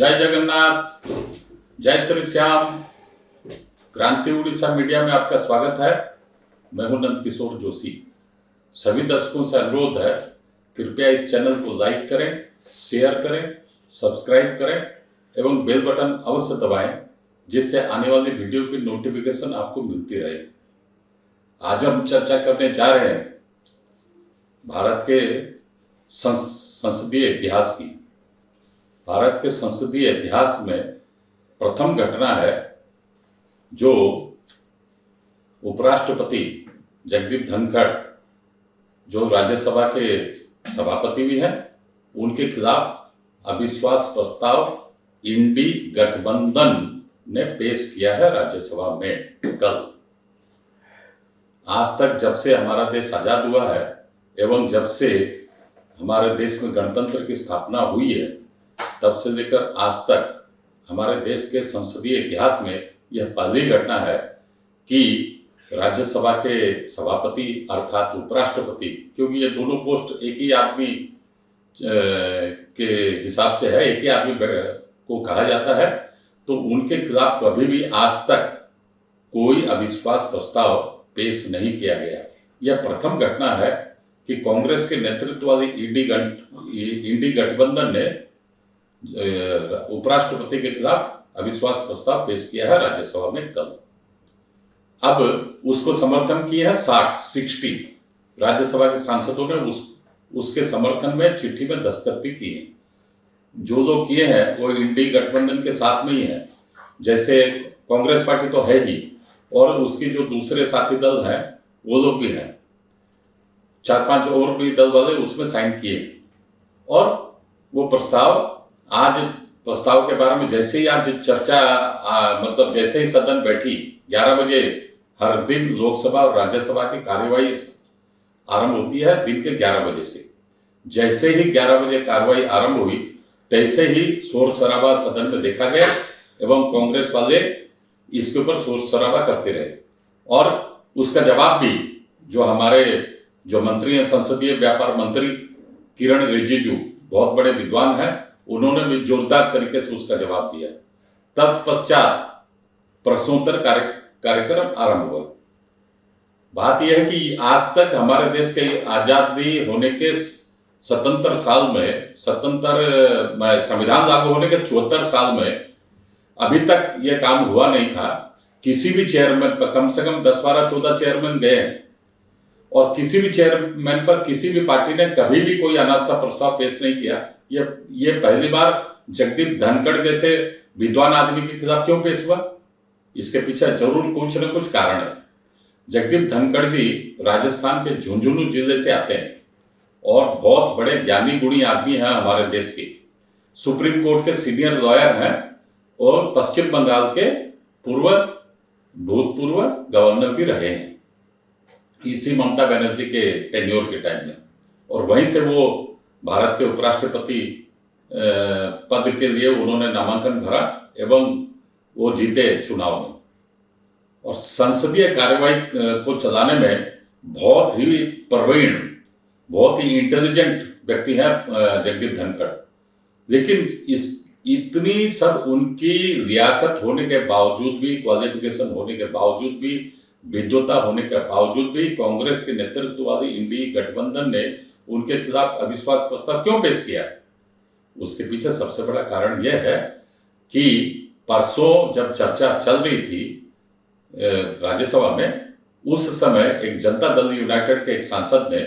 जय जगन्नाथ, जय श्री श्याम। क्रांति उड़ीसा मीडिया में आपका स्वागत है। मैं हूं नंद किशोर जोशी। सभी दर्शकों से अनुरोध है, कृपया इस चैनल को लाइक करें, शेयर करें, सब्सक्राइब करें एवं बेल बटन अवश्य दबाएं, जिससे आने वाली वीडियो की नोटिफिकेशन आपको मिलती रहे। आज हम चर्चा करने जा रहे हैं भारत के संसदीय इतिहास की। भारत के संसदीय इतिहास में प्रथम घटना है जो उपराष्ट्रपति जगदीप धनखड़, जो राज्यसभा के सभापति भी हैं, उनके खिलाफ अविश्वास प्रस्ताव इंडी गठबंधन ने पेश किया है राज्यसभा में कल। आज तक जब से हमारा देश आजाद हुआ है एवं जब से हमारे देश में गणतंत्र की स्थापना हुई है, तब से लेकर आज तक हमारे देश के संसदीय इतिहास में यह पहली घटना है कि राज्यसभा के सभापति अर्थात उपराष्ट्रपति, क्योंकि ये दोनों पोस्ट एक ही आदमी के हिसाब से है, एक ही आदमी को कहा जाता है, तो उनके खिलाफ कभी भी आज तक कोई अविश्वास प्रस्ताव पेश नहीं किया गया। यह प्रथम घटना है कि कांग्रेस के नेतृत्व वाली इंडी गठबंधन ने उपराष्ट्रपति के खिलाफ अविश्वास प्रस्ताव पेश किया है राज्यसभा में कल। अब उसको समर्थन किए हैं 60 राज्यसभा के सांसदों ने उसके समर्थन में चिट्ठी में दस्तखत भी किए। जो किए हैं वो इंडी गठबंधन के साथ में ही है, जैसे कांग्रेस पार्टी तो है ही और उसकी जो दूसरे साथी दल हैं वो लोग भी हैं, 4-5 और भी दल वाले उसमें साइन किए। और वो प्रस्ताव के बारे में जैसे ही आज चर्चा मतलब जैसे ही सदन बैठी 11 बजे हर दिन लोकसभा और राज्यसभा की कार्यवाही आरंभ होती है दिन के 11 बजे से। जैसे ही 11 बजे कार्यवाही आरंभ हुई तैसे ही शोर शराबा सदन में देखा गया एवं कांग्रेस वाले इसके ऊपर शोर शराबा करते रहे। और उसका जवाब भी जो मंत्री हैं, संसदीय व्यापार मंत्री किरण रिजिजू, बहुत बड़े विद्वान हैं, उन्होंने भी जोरदार तरीके से उसका जवाब दिया। तब पश्चात प्रश्नोत्तर कार्यक्रम आरंभ हुआ। बात यह है कि आज तक हमारे देश के आजादी होने के 77 साल में, संविधान लागू होने के 74 साल में अभी तक यह काम हुआ नहीं था। किसी भी चेयरमैन पर कम से कम 10, 12, 14 चेयरमैन गए हैं और किसी भी चेयरमैन पर किसी भी पार्टी ने कभी भी कोई अनास्था प्रस्ताव पेश नहीं किया। ये पहली बार जगदीप धनखड़ जैसे विद्वान आदमी के खिलाफ क्यों पेश हुआ? इसके पीछे जरूर कुछ न कुछ कारण है। जगदीप धनखड़ जी राजस्थान के झुंझुनू जिले से आते हैं और बहुत बड़े ज्ञानी गुणी आदमी हैं हमारे देश के। सुप्रीम कोर्ट के सीनियर लॉयर हैं और पश्चिम बंगाल के भूतपूर्व गवर्नर भी रहे हैं इसी ममता बनर्जी के टेन्योर के टाइम में। और वहीं से वो भारत के उपराष्ट्रपति पद के लिए उन्होंने नामांकन भरा एवं वो जीते चुनाव में। और संसदीय कार्यवाही को चलाने में बहुत ही प्रवीण, बहुत ही इंटेलिजेंट व्यक्ति हैं जगदीप धनखड़। लेकिन इतनी सब उनकी लियाकत होने के बावजूद भी, क्वालिफिकेशन होने के बावजूद भी, विद्वता होने के बावजूद भी कांग्रेस के नेतृत्व वाली इंडी गठबंधन ने उनके खिलाफ अविश्वास प्रस्ताव क्यों पेश किया? उसके पीछे सबसे बड़ा कारण यह है कि परसों जब चर्चा चल रही थी राज्यसभा में, उस समय एक जनता दल यूनाइटेड के एक सांसद ने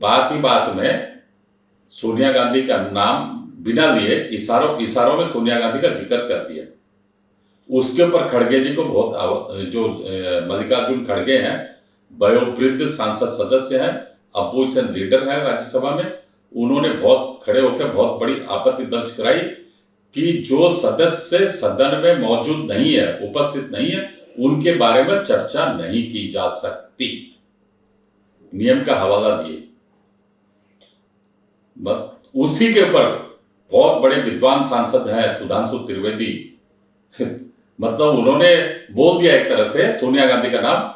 बात ही बात में सोनिया गांधी का नाम बिना लिए इशारों में सोनिया गांधी का जिक्र कर दिया। उसके ऊपर खड़गे जी को जो मल्लिकार्जुन खड़गे हैं, वयोवृद्ध सांसद सदस्य हैं, अपोजिशन लीडर हैं राज्यसभा में, उन्होंने बहुत खड़े होकर बहुत बड़ी आपत्ति दर्ज कराई कि जो सदस्य सदन में मौजूद नहीं है, उपस्थित नहीं है, उनके बारे में चर्चा नहीं की जा सकती। नियम का हवाला दिए। उसी के ऊपर बहुत बड़े विद्वान सांसद हैं सुधांशु त्रिवेदी, मतलब उन्होंने बोल दिया एक तरह से सोनिया गांधी का नाम,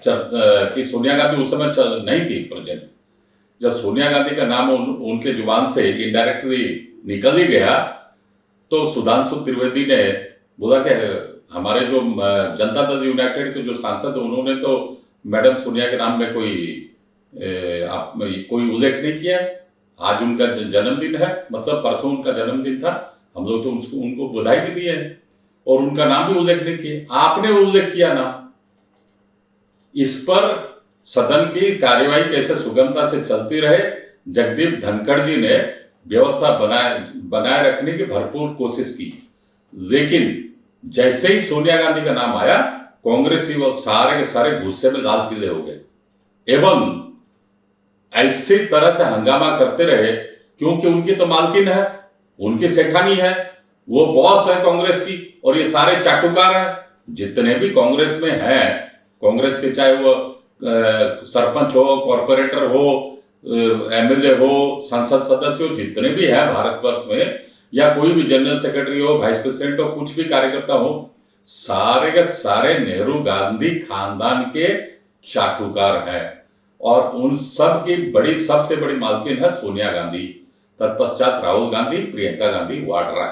कि सोनिया गांधी उस समय नहीं थी प्रेजेंट। जब सोनिया गांधी का नाम उनके जुबान से इनडायरेक्टली निकल ही गया तो सुधांशु त्रिवेदी ने बोला कि हमारे जो जनता दल यूनाइटेड के जो सांसद हैं उन्होंने तो मैडम सोनिया के नाम में कोई उल्लेख नहीं किया। आज उनका जन्मदिन है, मतलब परसों उनका जन्मदिन था, हम लोग तो उनको बधाई भी दी है और उनका नाम भी उल्लेख नहीं किया। आपने उल्लेख किया ना, इस पर सदन की कार्यवाही कैसे सुगमता से चलती रहे, जगदीप धनखड़ जी ने व्यवस्था बनाए रखने की भरपूर कोशिश की, लेकिन जैसे ही सोनिया गांधी का नाम आया, कांग्रेसी वो सारे के सारे गुस्से में लाल पीले हो गए एवं ऐसी तरह से हंगामा करते रहे, क्योंकि उनकी तो मालकिन है, उनकी सेठानी है, वो बॉस है कांग्रेस की, और ये सारे चाटुकार हैं जितने भी कांग्रेस में हैं, कांग्रेस के चाहे वो सरपंच हो, कॉर्पोरेटर हो, एमएलए हो, संसद सदस्य हो, जितने भी हैं भारतवर्ष में, या कोई भी जनरल सेक्रेटरी हो, वाइस प्रेसिडेंट हो, कुछ भी कार्यकर्ता हो, सारे के सारे नेहरू गांधी खानदान के चाटुकार हैं और उन सब की सबसे बड़ी मालकिन है सोनिया गांधी, तत्पश्चात राहुल गांधी, प्रियंका गांधी वाड्रा।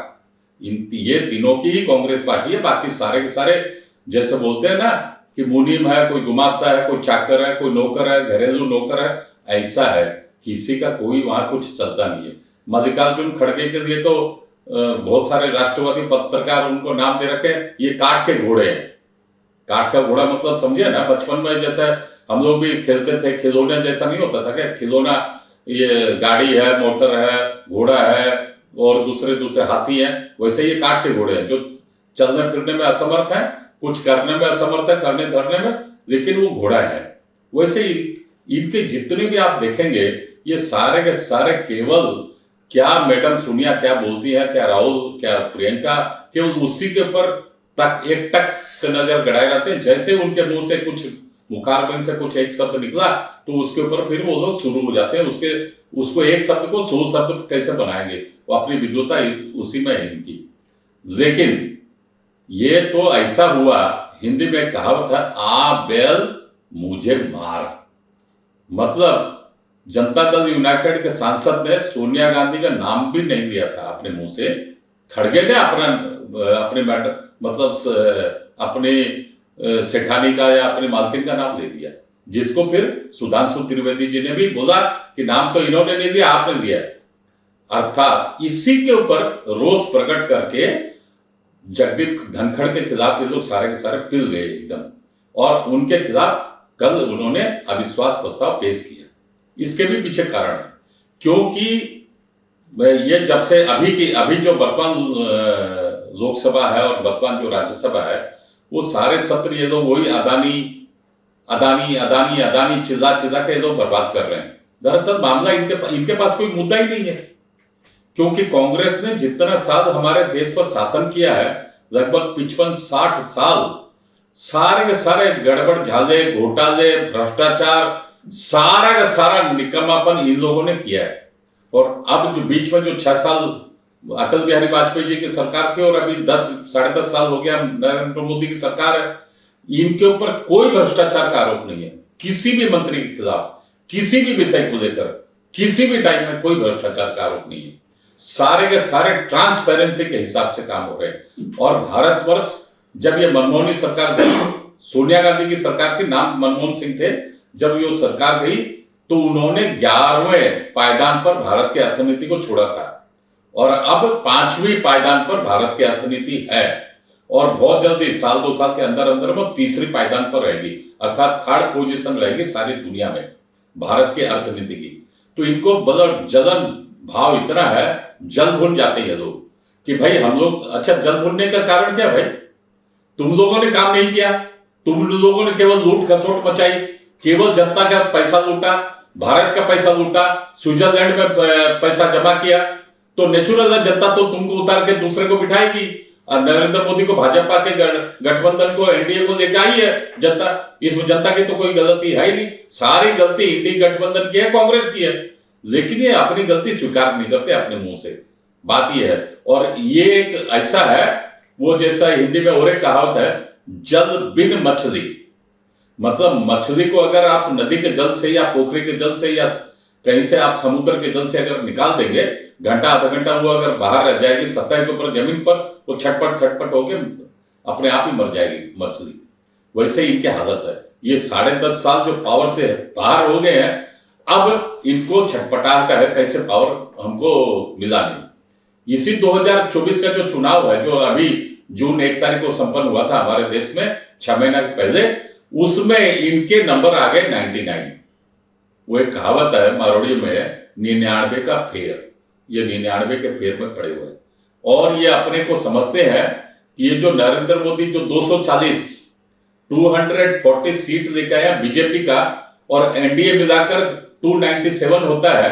ये तीनों की ही कांग्रेस पार्टी है। बाकी सारे के सारे जैसे बोलते हैं ना कि मुनीम है, कोई गुमास्ता है, कोई चाकर है, कोई नौकर है, घरेलू नौकर है, ऐसा है, किसी का कोई वहां कुछ चलता नहीं है। मल्लिकार्जुन खड़गे के लिए तो बहुत सारे राष्ट्रवादी पत्रकार उनको नाम दे रखे, ये काठ के घोड़े हैं। काठ का घोड़ा मतलब समझे ना, बचपन में जैसे हम लोग भी खेलते थे, खिलौने जैसा नहीं होता था क्या, खिलौना ये गाड़ी है, मोटर है, घोड़ा है और दूसरे हाथी हैं, वैसे ये काठ के घोड़े हैं जो चलने फिरने में असमर्थ है, कुछ करने में असमर्थ है, करने धरने में, लेकिन वो घोड़ा है। वैसे इनके जितने भी आप देखेंगे, ये सारे के सारे केवल क्या मैडम सोनिया क्या बोलती है, क्या राहुल, क्या प्रियंका, केवल उसी के ऊपर तक एक टक से नजर गड़ाए रहते हैं। जैसे उनके मुंह से कुछ मुखारबिंद से कुछ एक शब्द निकला तो उसके ऊपर फिर वो लोग शुरू हो जाते हैं, उसको एक शब्द को 100 शब्द कैसे बनाएंगे, वो अपनी विद्वता उसी में है इनकी। लेकिन ये तो ऐसा हुआ, हिंदी में कहावत है, आ बैल मुझे मार, मतलब जनता दल यूनाइटेड के सांसद ने सोनिया गांधी का नाम भी नहीं लिया था अपने मुंह से, खड़गे ने अपने मतलब अपने सेठानी का या अपने मालकिन का नाम ले दिया, जिसको फिर सुधांशु त्रिवेदी जी ने भी बोला कि नाम तो इन्होंने नहीं लिया, आपने लिया। अर्थात इसी के ऊपर रोष प्रकट करके जगदीप धनखड़ के खिलाफ ये लोग सारे के सारे पिल गए एकदम, और उनके खिलाफ कल उन्होंने अविश्वास प्रस्ताव पेश किया। इसके भी पीछे कारण है, क्योंकि ये जब से अभी जो वर्तमान लोकसभा है और वर्तमान जो राज्यसभा है, वो सारे सत्र ये लोग वही अदानी चिल्ला के ये लोग बर्बाद कर रहे हैं। दरअसल मामला इनके पास कोई मुद्दा ही नहीं है, क्योंकि कांग्रेस ने जितना साल हमारे देश पर शासन किया है, लगभग 55-60 साल, सारे के सारे गड़बड़ झाले, घोटाले, भ्रष्टाचार, सारा का सारा निकम्मापन इन लोगों ने किया है। और अब जो बीच में जो 6 साल अटल बिहारी वाजपेयी जी की सरकार थी और अभी 10-10.5 साल हो गया नरेंद्र मोदी की सरकार है, इनके ऊपर कोई भ्रष्टाचार का आरोप नहीं है, किसी भी मंत्री के खिलाफ, किसी भी विषय को लेकर, किसी भी टाइम में कोई भ्रष्टाचार का आरोप नहीं है। सारे के सारे ट्रांसपेरेंसी के हिसाब से काम हो रहे हैं। और भारतवर्ष जब ये मनमोहनी सरकार गई, सोनिया गांधी की सरकार थी, नाम मनमोहन सिंह थे, जब ये सरकार गई तो उन्होंने 11वें पायदान पर भारत की अर्थनीति को छोड़ा था, और अब 5वीं पायदान पर भारत की अर्थनीति है, और बहुत जल्दी 1-2 साल के अंदर अंदर वो 3री पायदान पर रहेगी, अर्थात 3rd पोजीशन रहेगी सारी दुनिया में भारत की अर्थनीति की। तो इनको बदल जलन भाव इतना है, जल भुन जाते हैं लोग कि भाई हम लोग, अच्छा जल भुनने का कारण क्या भाई, तुम लोगों ने काम नहीं किया, तुम लोगों ने केवल लूट खसोट मचाई, केवल जनता का पैसा लूटा, भारत का पैसा लूटा, स्विट्जरलैंड में पैसा जमा किया, तो नेचुरल है जनता तो तुमको उतार के दूसरे को बिठाएगी। और नरेंद्र मोदी को, भाजपा के गठबंधन को, एनडीए को लेकर आई है जनता, इसमें जनता की तो कोई गलती है ही नहीं, सारी गलती इंडी गठबंधन की है, कांग्रेस की है, लेकिन ये अपनी गलती स्वीकार नहीं करते अपने मुंह से, बात ये है। और ये एक ऐसा है, वो जैसा हिंदी में और एक कहावत है, जल बिन मछली, मतलब मछली को अगर आप नदी के जल से या पोखरी के जल से या कहीं से आप समुद्र के जल से अगर निकाल देंगे, घंटा आधा घंटा वो अगर बाहर रह जाएगी सतह के ऊपर जमीन पर, वो छटपट छटपट होके अपने आप ही मर जाएगी मछली। वैसे इनकी हालत है। ये 10.5 साल जो पावर से बाहर हो गए हैं, अब इनको छटपटाहट है कैसे पावर हमको मिला नहीं। इसी 2024 का जो चुनाव है, जो अभी जून 1 तारीख को संपन्न हुआ था हमारे देश में 6 महीना पहले, उसमें इनके नंबर आ गए 99। वो एक कहावत है मारवाड़ी में, 99 का फेर, ये 99 के फेर में पड़े हुए हैं। और ये अपने को समझते हैं कि ये जो नरेंद्र मोदी जो 240 सीट लेके आया बीजेपी का, और एनडीए मिलाकर 297 होता है,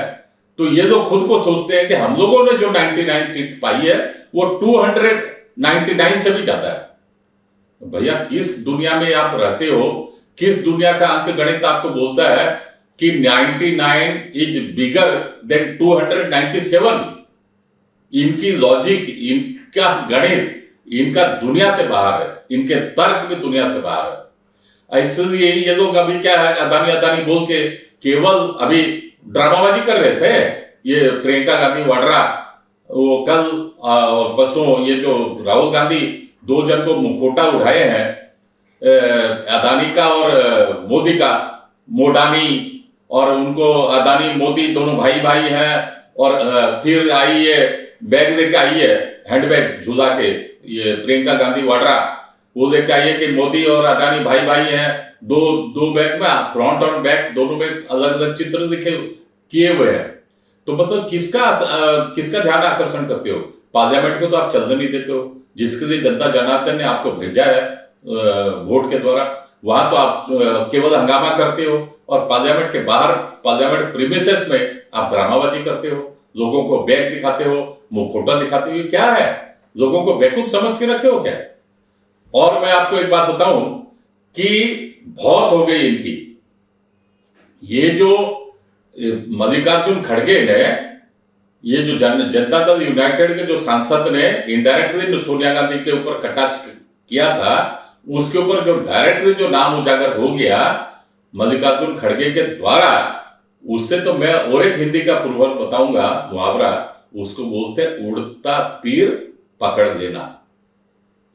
तो ये लोग खुद को सोचते हैं कि हम लोगों ने जो 99 सीट पाई है वो 299 से भी ज्यादा है। भैया किस दुनिया में आप रहते हो, किस दुनिया का अंक गणित आपको बोलता है कि 99 इज बिगर देन 297? इनकी लॉजिक, इनका गणित, इनका दुनिया से बाहर है, इनके तर्क भी दुनिया से बाहर है। इसलिए ये लोग अभी क्या है, अदानी अदानी बोल के केवल अभी ड्रामाबाजी कर रहे थे। ये प्रियंका गांधी वाड्रा, वो कल परसों ये जो राहुल गांधी 2 जन को मुखौटा उठाए हैं, अदानी का और मोदी का, मोडानी, और उनको अदानी मोदी दोनों भाई भाई हैं। और फिर आई है बैग लेके आई है, हैंडबैग झूला के, ये प्रियंका गांधी वाड्रा वो लेके आई है कि मोदी और अडानी भाई भाई हैं। दो बैग में, फ्रंट और बैक दोनों में अलग अलग चित्र लिखे किए हुए हैं। तो मतलब किसका ध्यान आकर्षण करते हो? पार्लियामेंट को तो आप चलने नहीं देते हो, जिसके लिए जनता जनार्दन ने आपको भेजा है वोट के द्वारा, वहां तो आप केवल हंगामा करते हो। और पार्लियामेंट के बाहर, पार्लियामेंट प्रीमिसेस में आप ड्रामाबाजी करते हो, लोगों को बैग दिखाते हो, मुखौटा दिखाते हो। ये क्या है? लोगों को बेवकूफ समझ के रखे हो क्या? और मैं आपको एक बात बताऊं कि बहुत हो गई इनकी। ये जो मल्लिकार्जुन खड़गे ने, ये जो जनता दल यूनाइटेड के जो सांसद ने इनडायरेक्टली सोनिया गांधी के ऊपर कटाक्ष किया था, उसके ऊपर जो डायरेक्टली जो नाम उजागर हो गया मल्लिकार्जुन खड़गे के द्वारा, उससे तो मैं और एक हिंदी का पूर्वल बताऊंगा, मुहावरा, उसको बोलते उड़ता तीर पकड़ लेना।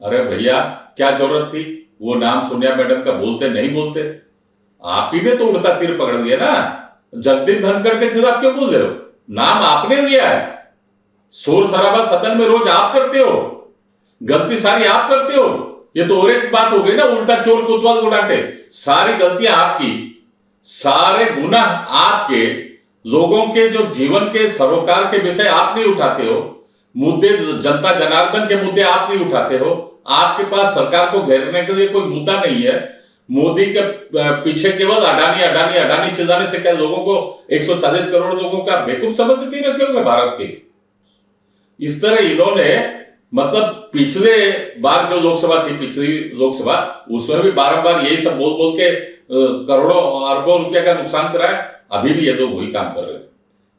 अरे भैया क्या जरूरत थी वो नाम सोनिया मैडम का बोलते? नहीं बोलते। आप ही ने तो उड़ता तीर पकड़ लिया ना। जगदीप धनखड़ के खिलाफ क्यों बोल रहे हो? नाम आपने लिया है। शोर शराबा सदन में रोज आप करते हो, गलती सारी आप करते हो। ये तो और एक बात हो गई ना, उल्टा चोर कोतवाल को डांटे। सारी गलतियां आपकी, सारे गुनाह आपके, लोगों के जो जीवन के सरोकार के विषय आप नहीं उठाते हो, मुद्दे जनता जनार्दन के मुद्दे आप नहीं उठाते हो। आपके पास सरकार को घेरने के लिए कोई मुद्दा नहीं है। मोदी के पीछे केवल अडानी अडानी अडानी चिल्लाने से क्या लोगों को, 140 करोड़ लोगों का बेवकूफ समझ नहीं रखे होंगे भारत के? इस तरह इन्होंने, मतलब पिछले बार जो लोकसभा थी, पिछली लोकसभा, उसमें भी बारंबार यही सब बोल बोल के करोड़ों अरबों रुपए का नुकसान कराया। अभी भी ये लोग वही काम कर रहे हैं।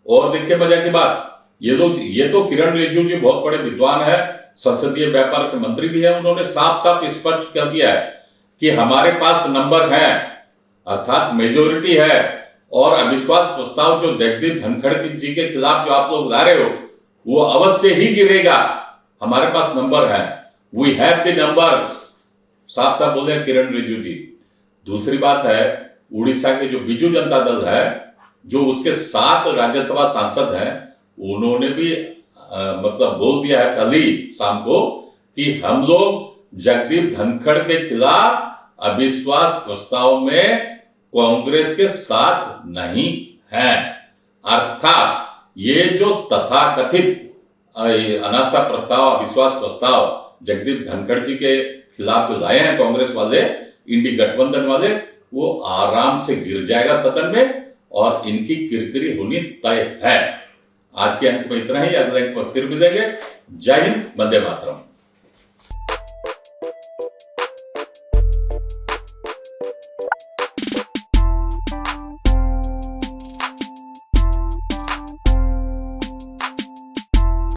और देखिए मजा की बात, ये तो किरण रिजिजू जी बहुत बड़े विद्वान है, संसदीय व्यापार के मंत्री भी है। उन्होंने साफ साफ स्पष्ट कर दिया है कि हमारे पास नंबर है, अर्थात मेजोरिटी है, और अविश्वास प्रस्ताव जो जगदीप धनखड़ जी के खिलाफ जो आप लोग ला रहे हो वो अवश्य ही गिरेगा। हमारे पास नंबर है, वी हैव द नंबर्स, साफ साफ बोले किरण रिजिजू जी। दूसरी बात है, उड़ीसा के जो बीजू जनता दल है, जो उसके 7 राज्यसभा सांसद हैं, उन्होंने भी मतलब बोल दिया है कल ही शाम को कि हम लोग जगदीप धनखड़ के खिलाफ अविश्वास प्रस्ताव में कांग्रेस के साथ नहीं हैं। अर्थात ये जो तथाकथित अनास्था प्रस्ताव, अविश्वास प्रस्ताव जगदीप धनखड़ जी के खिलाफ जो लाए हैं कांग्रेस वाले, इंडी गठबंधन वाले, वो आराम से गिर जाएगा सदन में और इनकी किरकिरी होनी तय है। आज के अंक में इतना ही, अगले अंक में फिर मिलेंगे। जय हिंद, वंदे मातरम।